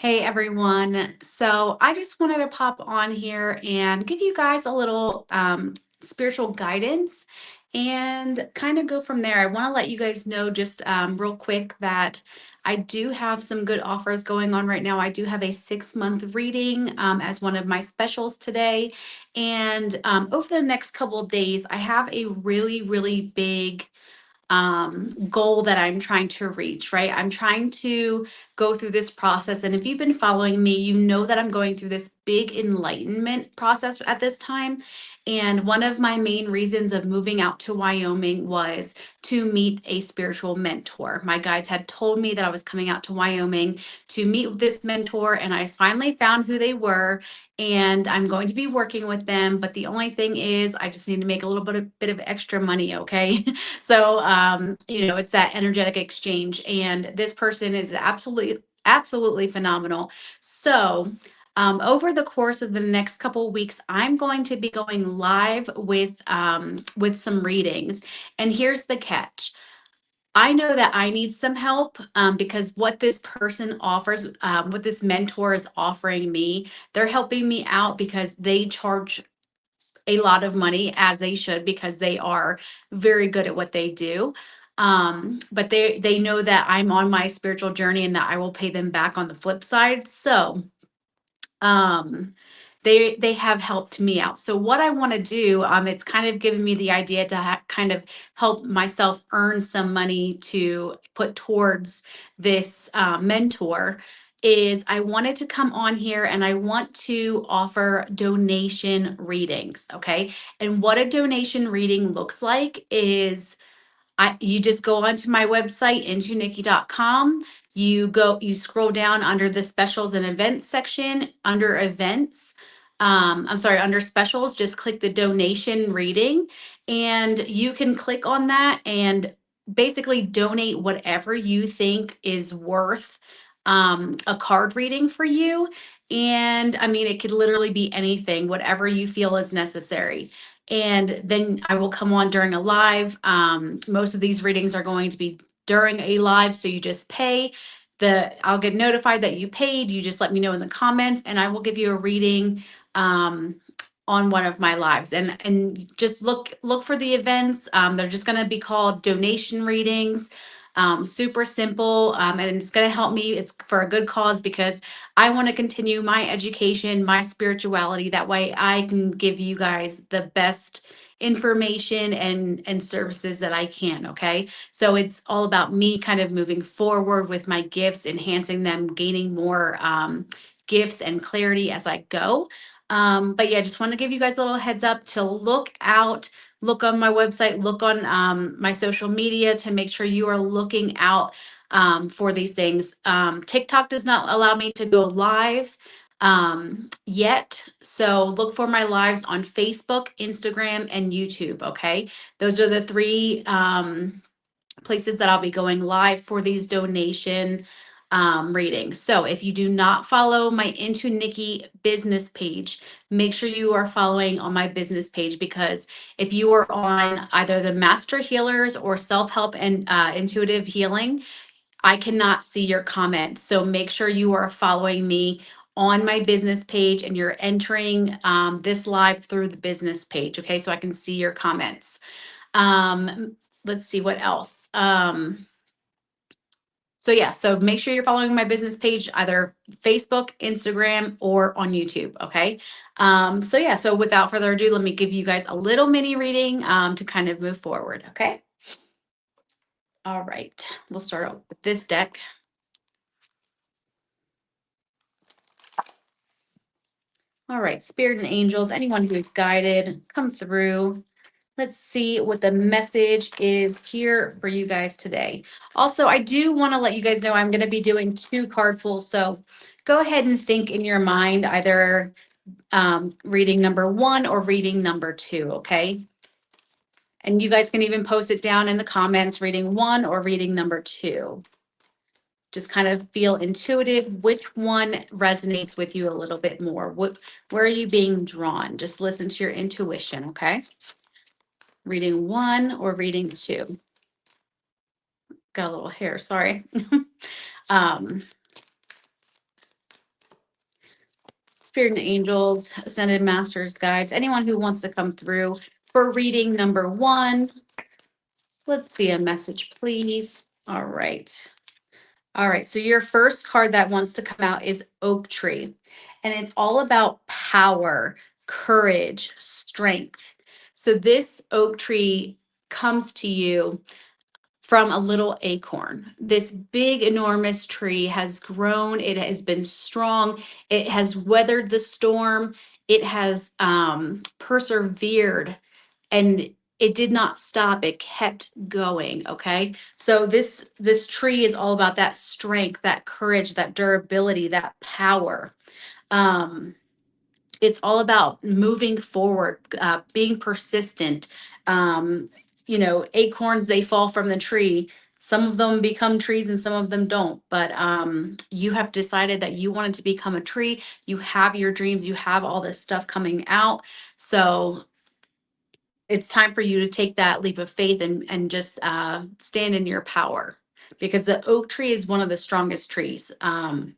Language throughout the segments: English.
Hey everyone. So I just wanted to pop on here and give you guys a little spiritual guidance and kind of go from there. I want to let you guys know just real quick that I do have some good offers going on right now. I do have a 6-month reading as one of my specials today. And over the next couple of days, I have a really big goal that I'm trying to reach, right? I'm trying to go through this process. And if you've been following me, you know that I'm going through this big enlightenment process at this time. And one of my main reasons of moving out to Wyoming was to meet a spiritual mentor. My guides had told me that I was coming out to Wyoming to meet with this mentor, and I finally found who they were. And I'm going to be working with them. But the only thing is, I just need to make a little bit of extra money, okay? So, it's that energetic exchange, and this person is absolutely phenomenal. So, over the course of the next couple of weeks, I'm going to be going live with some readings. And here's the catch. I know that I need some help because what this person offers, what this mentor is offering me, they're helping me out because they charge a lot of money, as they should, because they are very good at what they do. But they know that I'm on my spiritual journey and that I will pay them back on the flip side. So um they have helped me out. So what I want to do, it's kind of given me the idea to kind of help myself earn some money to put towards this mentor, is I wanted to come on here and I want to offer donation readings. Okay, and what a donation reading looks like is you just go onto my website, intonikki.com. You scroll down under the specials and events section, under events. I'm sorry, under specials, just click the donation reading, and you can click on that and basically donate whatever you think is worth a card reading for you. And I mean, it could literally be anything, whatever you feel is necessary. And then I will come on during a live. Most of these readings are going to be during a live, so you just pay. I'll get notified that you paid. You just let me know in the comments, and I will give you a reading um, on one of my lives. And just look for the events. They're just going to be called donation readings. Super simple, and it's going to help me. It's for a good cause because I want to continue my education, my spirituality. That way I can give you guys the best information and services that I can, okay? So it's all about me kind of moving forward with my gifts, enhancing them, gaining more gifts and clarity as I go. But yeah, just want to give you guys a little heads up to look on my website, look on my social media to make sure you are looking out for these things. TikTok does not allow me to go live yet. So look for my lives on Facebook, Instagram, and YouTube. Okay. Those are the three places that I'll be going live for these donation readings. So if you do not follow my Into Nikki business page, make sure you are following on my business page, because if you are on either the Master Healers or Self Help and Intuitive Healing, I cannot see your comments. So make sure you are following me on my business page and you're entering this live through the business page. Okay, so I can see your comments. Let's see what else. So yeah, so make sure you're following my business page, either Facebook, Instagram, or on YouTube. Okay. So yeah, so without further ado, let me give you guys a little mini reading to kind of move forward. Okay. All right. We'll start out with this deck. All right, spirit and angels, anyone who is guided, come through. Let's see what the message is here for you guys today. Also, I do want to let you guys know I'm going to be doing 2 card pulls. So go ahead and think in your mind either reading number 1 or reading number 2, okay? And you guys can even post it down in the comments, reading 1 or reading number 2. Just kind of feel intuitive which one resonates with you a little bit more. Where are you being drawn? Just listen to your intuition, okay? Reading 1 or reading 2. Got a little hair, sorry. um, Spirit and angels, ascended masters, guides, anyone who wants to come through for reading number one. Let's see a message, please. All right. All right. So your first card that wants to come out is Oak Tree. And it's all about power, courage, strength. So this oak tree comes to you from a little acorn. This big, enormous tree has grown. It has been strong. It has weathered the storm. It has persevered, and it did not stop. It kept going. Okay, so this tree is all about that strength, that courage, that durability, that power. Um, it's all about moving forward, being persistent. Um, acorns, they fall from the tree. Some of them become trees and some of them don't. But you have decided that you wanted to become a tree. You have your dreams. You have all this stuff coming out. So it's time for you to take that leap of faith and just stand in your power, because the oak tree is one of the strongest trees. I'm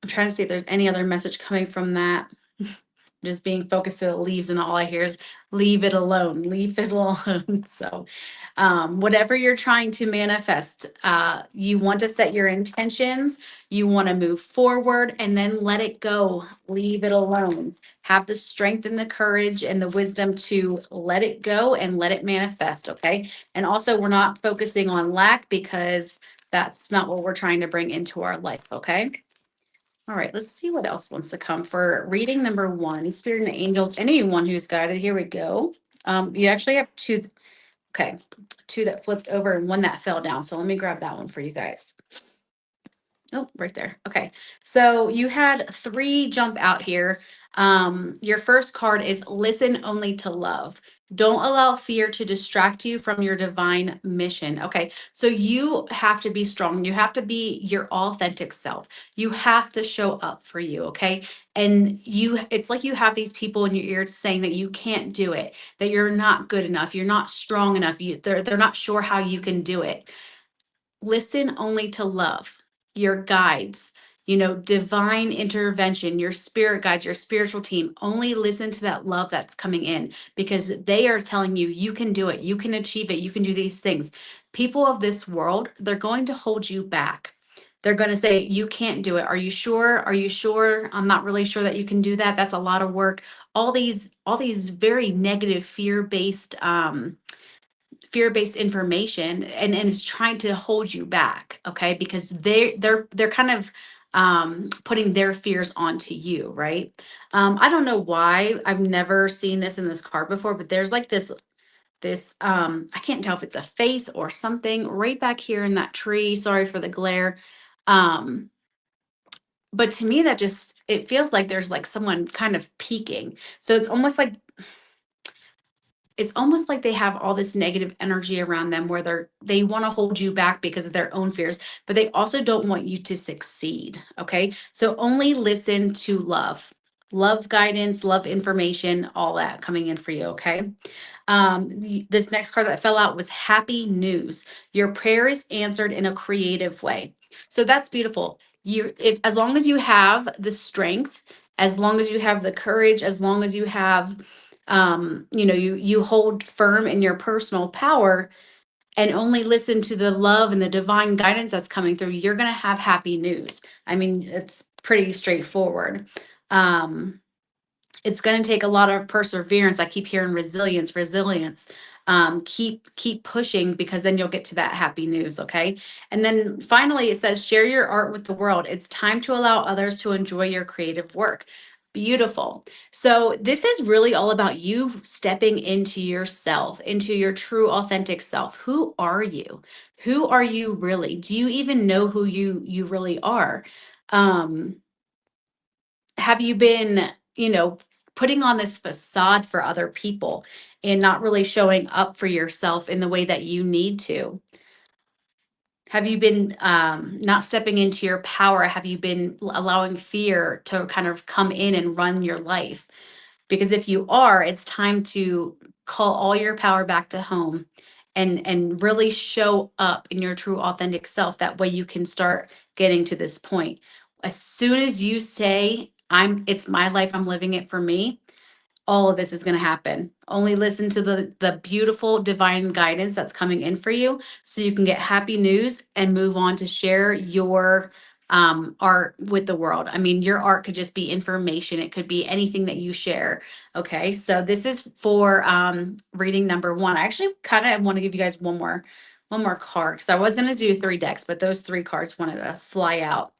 trying to see if there's any other message coming from that. Just being focused to the leaves, and all I hear is leave it alone, leave it alone. So whatever you're trying to manifest, you want to set your intentions, you want to move forward, and then let it go, leave it alone. Have the strength and the courage and the wisdom to let it go and let it manifest. Okay, and also we're not focusing on lack, because that's not what we're trying to bring into our life. Okay. All right, let's see what else wants to come for reading number one, Spirit and Angels. Anyone who's guided, here we go. You actually have two, okay, two that flipped over and one that fell down. So let me grab that one for you guys. Oh, right there. Okay. So you had three jump out here. Your first card is listen only to love. Don't allow fear to distract you from your divine mission. Okay. So you have to be strong. You have to be your authentic self. You have to show up for you. Okay. And it's like you have these people in your ears saying that you can't do it, that you're not good enough, you're not strong enough, they're not sure how you can do it. Listen only to love, your guides, divine intervention, your spirit guides, your spiritual team. Only listen to that love that's coming in, because they are telling you you can do it, you can achieve it, you can do these things. People of this world, they're going to hold you back. They're going to say, you can't do it. Are you sure? Are you sure? I'm not really sure that you can do that. That's a lot of work. All these very negative fear-based information, and is trying to hold you back. Okay, because they're kind of putting their fears onto you, right? I don't know why I've never seen this in this card before, but there's like this I can't tell if it's a face or something right back here in that tree. Sorry for the glare. um but to me, that just, it feels like there's like someone kind of peeking. So it's almost like they have all this negative energy around them, where they want to hold you back because of their own fears, but they also don't want you to succeed. Okay, so only listen to love guidance, love information, all that coming in for you. Okay. This next card that fell out was happy news. Your prayer is answered in a creative way. So that's beautiful. If as long as you have the strength, as long as you have the courage, as long as you have, you hold firm in your personal power and only listen to the love and the divine guidance that's coming through, you're going to have happy news. I mean, it's pretty straightforward. Um, it's going to take a lot of perseverance. I keep hearing resilience. Keep pushing, because then you'll get to that happy news. Okay. And then finally, it says, share your art with the world. It's time to allow others to enjoy your creative work. Beautiful. So this is really all about you stepping into yourself, into your true authentic self. Who are you? Who are you really? Do you even know who you really are? Um, have you been, putting on this facade for other people and not really showing up for yourself in the way that you need to? Have you been not stepping into your power? Have you been allowing fear to kind of come in and run your life? Because if you are, it's time to call all your power back to home, and really show up in your true authentic self. That way you can start getting to this point. As soon as you say, it's my life, I'm living it for me, all of this is going to happen. Only listen to the beautiful divine guidance that's coming in for you so you can get happy news and move on to share your art with the world. I mean, your art could just be information. It could be anything that you share. Okay. So this is for reading number one. I actually kind of want to give you guys one more card because I was going to do 3 decks, but those 3 cards wanted to fly out.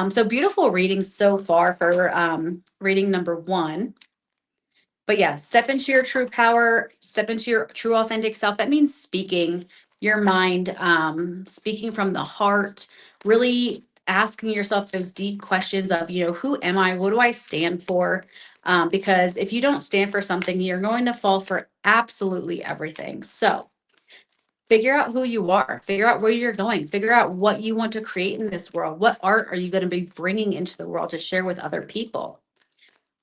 So beautiful reading so far for reading number one. But yeah, step into your true power, step into your true authentic self. That means speaking your mind, speaking from the heart, really asking yourself those deep questions of, who am I? What do I stand for? Because if you don't stand for something, you're going to fall for absolutely everything. So figure out who you are, figure out where you're going, figure out what you want to create in this world. What art are you going to be bringing into the world to share with other people?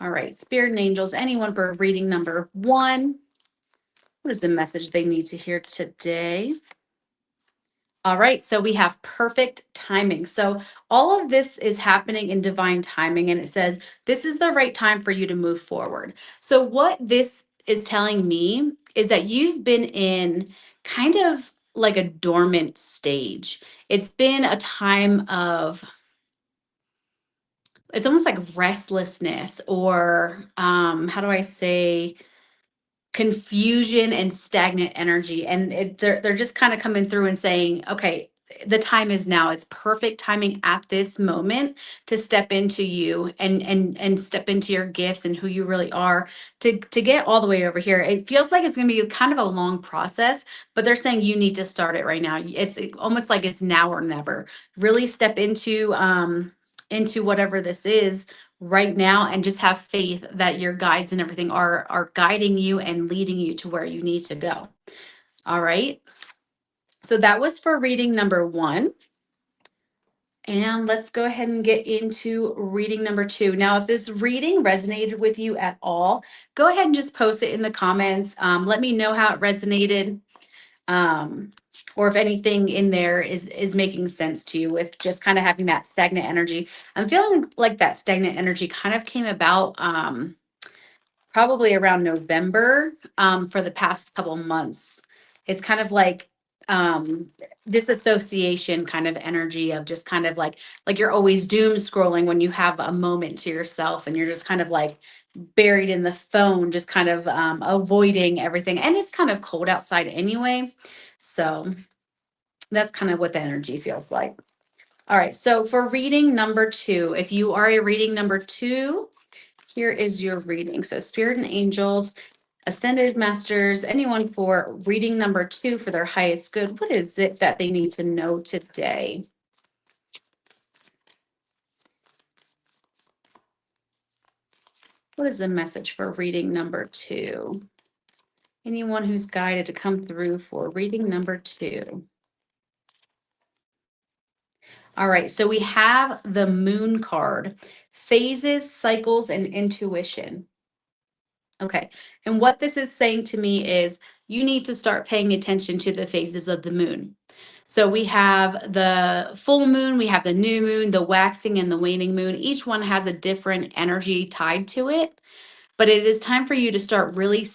All right, spirit and angels, anyone for reading number one? What is the message they need to hear today? All right, so we have perfect timing. So all of this is happening in divine timing, and it says this is the right time for you to move forward. So what this is telling me is that you've been in kind of like a dormant stage. It's been a time of, it's almost like restlessness, or how do I say, confusion and stagnant energy, and they're just kind of coming through and saying, okay, the time is now. It's perfect timing at this moment to step into you and step into your gifts and who you really are, to get all the way over here. It feels like it's going to be kind of a long process, but they're saying you need to start it right now. It's almost like it's now or never. Really step into whatever this is right now, and just have faith that your guides and everything are guiding you and leading you to where you need to go. All right. So that was for reading number one. And let's go ahead and get into reading number two. Now, if this reading resonated with you at all, go ahead and just post it in the comments. Let me know how it resonated. Or if anything in there is making sense to you with just kind of having that stagnant energy. I'm feeling like that stagnant energy kind of came about probably around November, for the past couple months. It's kind of like disassociation kind of energy of just kind of like you're always doom scrolling when you have a moment to yourself, and you're just kind of like buried in the phone, just kind of avoiding everything. And it's kind of cold outside anyway. So that's kind of what the energy feels like. All right. So for reading number two, if you are a reading number two, here is your reading. So spirit and angels, ascended masters, anyone for reading number two for their highest good, what is it that they need to know today? What is the message for reading number two? Anyone who's guided to come through for reading number two. All right, so we have the moon card, phases, cycles, and intuition. Okay, and what this is saying to me is you need to start paying attention to the phases of the moon. So we have the full moon, we have the new moon, the waxing and the waning moon. Each one has a different energy tied to it. But it is time for you to start really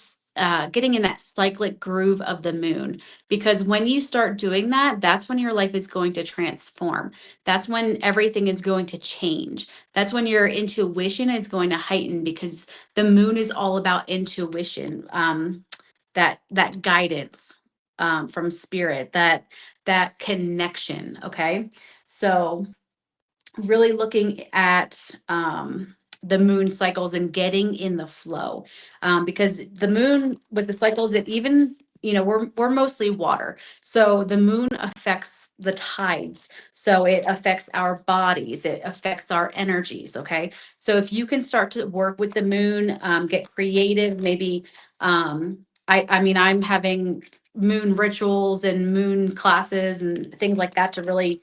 getting in that cyclic groove of the moon. Because when you start doing that, that's when your life is going to transform. That's when everything is going to change. That's when your intuition is going to heighten, because the moon is all about intuition, that guidance from spirit, that connection. Okay. So really looking at the moon cycles and getting in the flow, because the moon with the cycles, it even, we're mostly water, so the moon affects the tides, so it affects our bodies, it affects our energies. Okay, so if you can start to work with the moon, get creative, maybe I mean, I'm having moon rituals and moon classes and things like that to really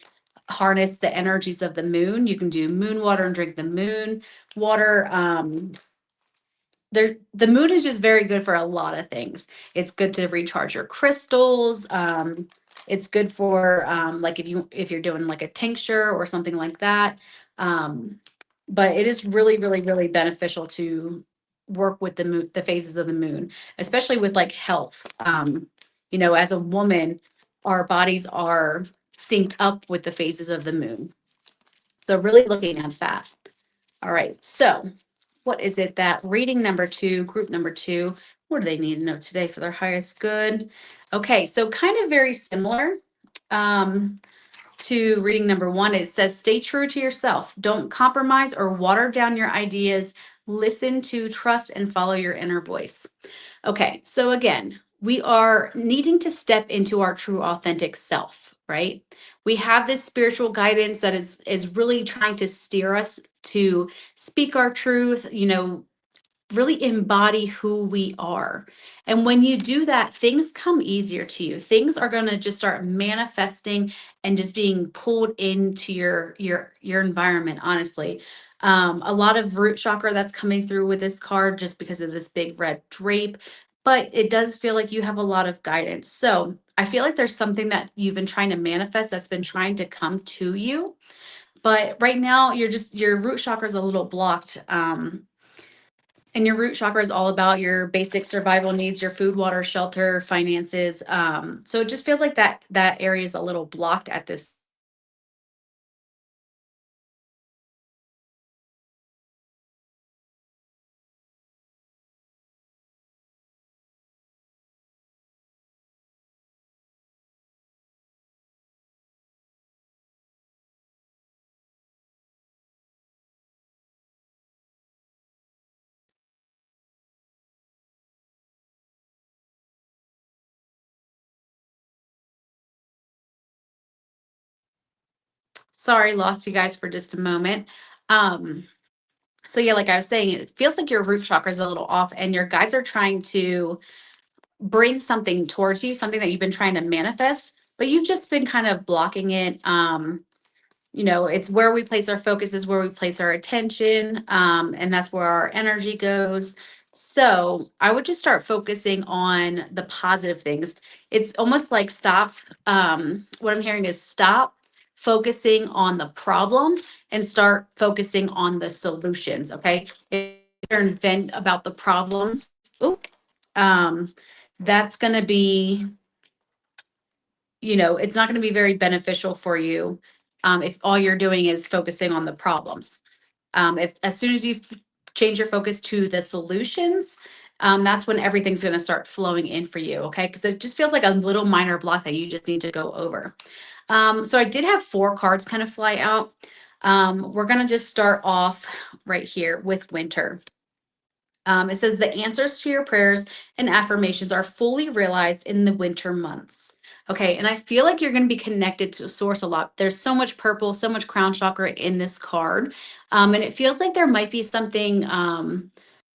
harness the energies of the moon. You can do moon water and drink the moon water. The moon is just very good for a lot of things. It's good to recharge your crystals. It's good for like if you're doing like a tincture or something like that. Um, but it is really, really, really beneficial to work with the moon, the phases of the moon, especially with like health. As a woman, our bodies are synced up with the phases of the moon. So really looking at that. All right. So what is it that reading number two, group number two, what do they need to know today for their highest good? Okay. So kind of very similar. Um, to reading number one, it says, stay true to yourself. Don't compromise or water down your ideas. Listen to, trust, and follow your inner voice. Okay, so again, we are needing to step into our true, authentic self, right? We have this spiritual guidance that is really trying to steer us to speak our truth, really embody who we are. And when you do that, things come easier to you. Things are going to just start manifesting and just being pulled into your environment, honestly. A lot of root chakra that's coming through with this card just because of this big red drape, but it does feel like you have a lot of guidance. So I feel like there's something that you've been trying to manifest that's been trying to come to you. But right now, your root chakra is a little blocked. And your root chakra is all about your basic survival needs, your food, water, shelter, finances. So it just feels like that area is a little blocked at this. Sorry, lost you guys for just a moment. Um, so yeah, like I was saying, it feels like your root chakra is a little off, and your guides are trying to bring something towards you, something that you've been trying to manifest, but you've just been kind of blocking it. It's where we place our focus is where we place our attention, and that's where our energy goes. So I would just start focusing on the positive things. It's almost like stop. What I'm hearing is stop focusing on the problem and start focusing on the solutions. Okay, if you're in vent about the problems, oop, um, that's going to be, it's not going to be very beneficial for you, if all you're doing is focusing on the problems. If as soon as you change your focus to the solutions, that's when everything's going to start flowing in for you. Okay, because it just feels like a little minor block that you just need to go over. So I did have four cards kind of fly out. We're going to just start off right here with winter. It says the answers to your prayers and affirmations are fully realized in the winter months. Okay, and I feel like you're going to be connected to source a lot. There's so much purple, so much crown chakra in this card. And it feels like there might be something. I'm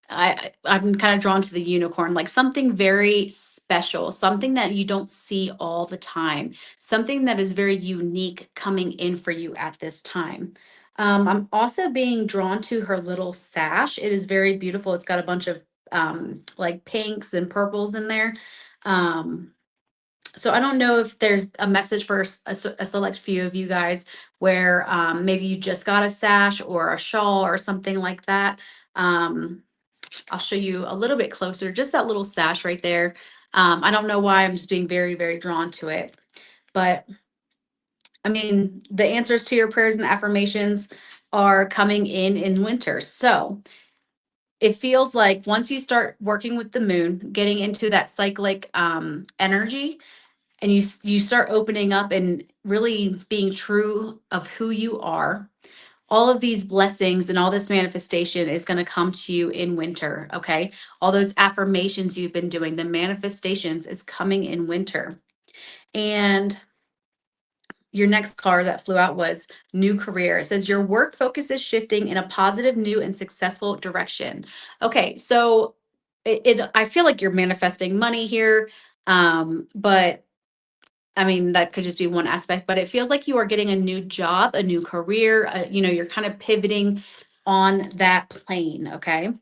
kind of drawn to the unicorn, like something very special, something that you don't see all the time, something that is very unique coming in for you at this time. I'm also being drawn to her little sash. It is very beautiful. It's got a bunch of like pinks and purples in there. Um, so I don't know if there's a message for a select few of you guys where maybe you just got a sash or a shawl or something like that. Um, I'll show you a little bit closer, just that little sash right there. I don't know why I'm just being very, very drawn to it. But I mean, the answers to your prayers and affirmations are coming in winter. So it feels like once you start working with the moon, getting into that cyclic energy, and you start opening up and really being true of who you are, all of these blessings and all this manifestation is going to come to you in winter. Okay, all those affirmations you've been doing, the manifestations, is coming in winter. And your next card that flew out was new career. It says your work focus is shifting in a positive, new, and successful direction. Okay, so I feel like you're manifesting money here, but I mean, that could just be one aspect, but it feels like you are getting a new job, a new career. You're kind of pivoting on that plane. Okay.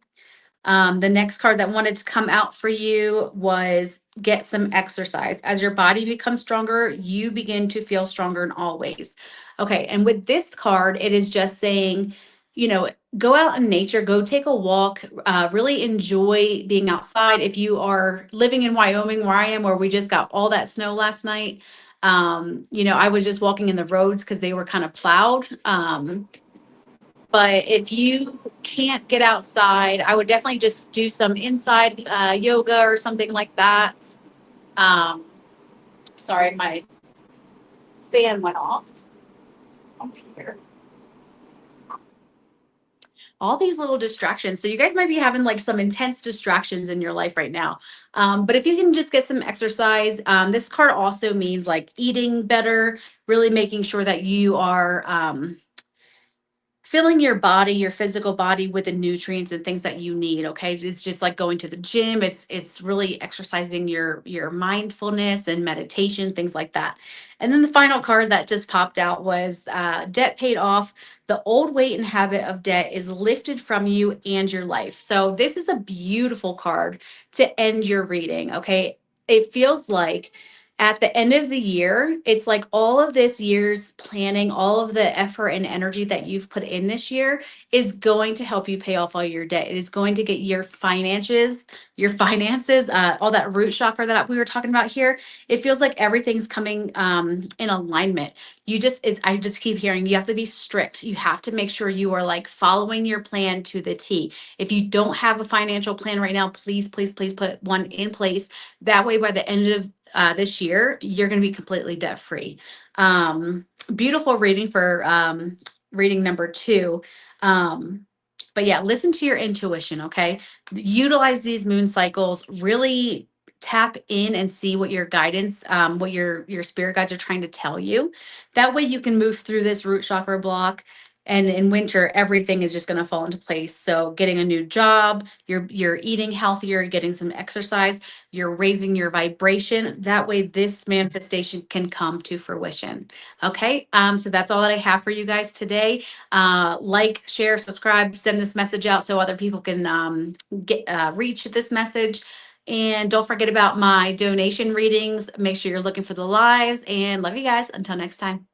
The next card that wanted to come out for you was get some exercise. As your body becomes stronger, you begin to feel stronger in all ways. Okay, and with this card, it is just saying, you know, go out in nature, go take a walk, really enjoy being outside. If you are living in Wyoming, where I am, where we just got all that snow last night, I was just walking in the roads because they were kind of plowed. But if you can't get outside, I would definitely just do some inside yoga or something like that. Um, Sorry, my fan went off. Here. All these little distractions. So you guys might be having like some intense distractions in your life right now. But if you can just get some exercise, this card also means like eating better, really making sure that you are filling your body, your physical body with the nutrients and things that you need. Okay. It's just like going to the gym. It's really exercising your mindfulness and meditation, things like that. And then the final card that just popped out was debt paid off. The old weight and habit of debt is lifted from you and your life. So this is a beautiful card to end your reading. Okay. It feels like at the end of the year, it's like all of this year's planning, all of the effort and energy that you've put in this year is going to help you pay off all your debt. It is going to get your finances, all that root chakra that we were talking about here. It feels like everything's coming in alignment. I just keep hearing you have to be strict. You have to make sure you are like following your plan to the T. If you don't have a financial plan right now, please, please, please put one in place. That way, by the end of this year, you're going to be completely debt free. Beautiful reading for reading number two. But yeah, listen to your intuition, okay? Utilize these moon cycles, really tap in and see what your guidance, what your spirit guides are trying to tell you. That way you can move through this root chakra block. And in winter, everything is just going to fall into place. So getting a new job, you're eating healthier, getting some exercise, you're raising your vibration. That way, this manifestation can come to fruition. Okay. So that's all that I have for you guys today. Like, share, subscribe, send this message out so other people can get reach this message. And don't forget about my donation readings. Make sure you're looking for the lives and love you guys. Until next time.